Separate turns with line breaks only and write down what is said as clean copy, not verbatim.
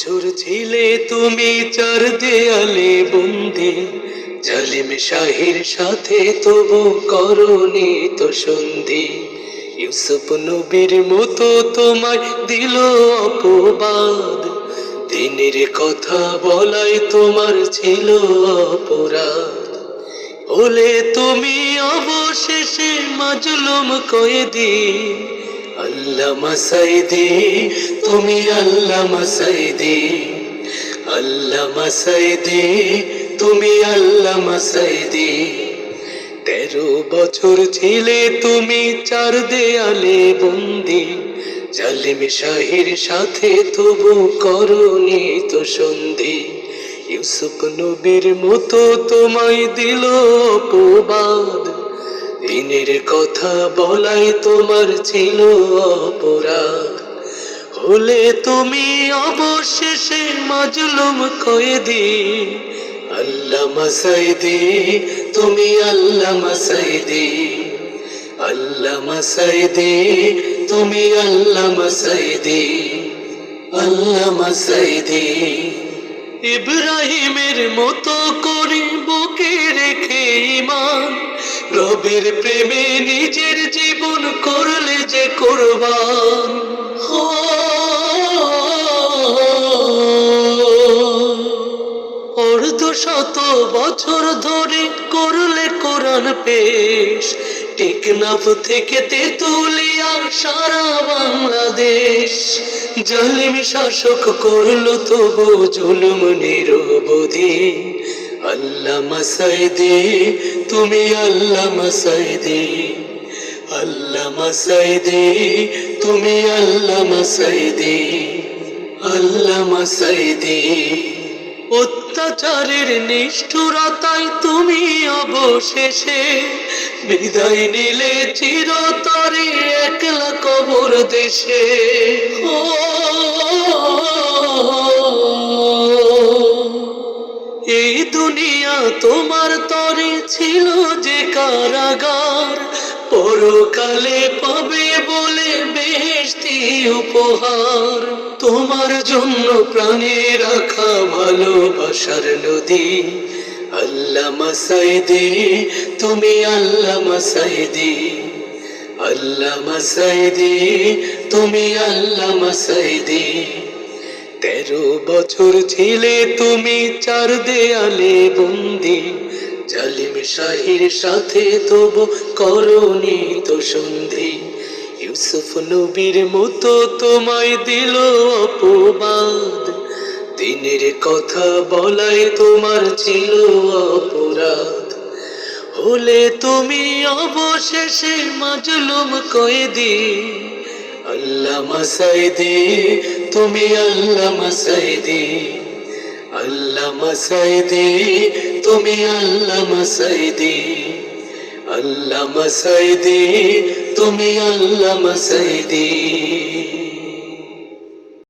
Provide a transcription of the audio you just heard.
চোর ছিলে তুমি চার দেয়ালে বন্দি, জালিম শাহের সাথে তবু করনি তো সন্ধি। ইউসুফ নবীর মতো তোমায় দিল অপবাদ, দিনের কথা বলাই তোমার ছিল অপরাধ। হলে তুমি অবশেষে মাজলুম কয়েদি, আল্লামা সাইদি, তুমি আল্লামা সাইদি, আল্লামা সাইদি, তুমি আল্লামা সাইদি। 13 বছর ছিলে তুমি চার দেয়ালে বন্দি, জালিম শাহের সাথে তবু করনি তো সন্ধি। ইউসুফ নবীর মতো তোমায় দিল অপবাদ, দিনের কথা বলাই তোমার ছিল অপরাধ। হলে তুমি অবশেষে মাজলুম কয়েদি, আল্লামা সাইদি, তুমি আল্লামা সাইদি, আল্লামা সাইদি, তুমি আল্লামা সাইদি, আল্লামা সাইদি। ইব্রাহিমের মতো করে বুকে রেখে ঈমান, রবের প্রেমে নিজের জীবন করলে যে কুরবান। অর্ধশত বছর ধরে করলে কোরআন পেশ, টেকনাফ থেকে তেতুলিয়া সারা বাংলাদেশ। জালিম শাসক করলো তবু জুলুম নিরবধি, আল্লামা সাইদি, তুমি আল্লামা সাইদি, আল্লামা সাইদি, তুমি আল্লামা সাইদি, আল্লামা সাইদি। অত্যাচারের নিষ্ঠুরতায় তুমি অবশেষে বিদায় নিলে চিরতরে একলা কবর দেশে। এই দুনিয়া তোমার তরে ছিল যে কারাগার, পরকালে পাবে বলে বেহেশতি উপহার। তোমার জন্য প্রাণে রাখা ভালোবাসার নদী, আল্লামা সাইদি, তুমি আল্লামা সাইদি, আল্লামা সাইদি, তুমি আল্লামা সাইদি। 13 বছর ছিলে তুমি চার দেয়ালে বন্দি, জালিম শাহের সাথে তবু করনি তো সন্ধি। ইউসুফ নবীর মতো তোমায় দিল অপবাদ, দিনের কথা বলাই তোমার ছিল অপরাধ। হলে তুমি অবশেষে মাজলুম কয়েদি, আল্লামা সাইদি, তুমি আল্লামা সাইদি, আল্লামা সাইদি, তুমি আল্লামা সাইদি, আল্লামা সাইদি, তুমি আল্লামা সাইদি।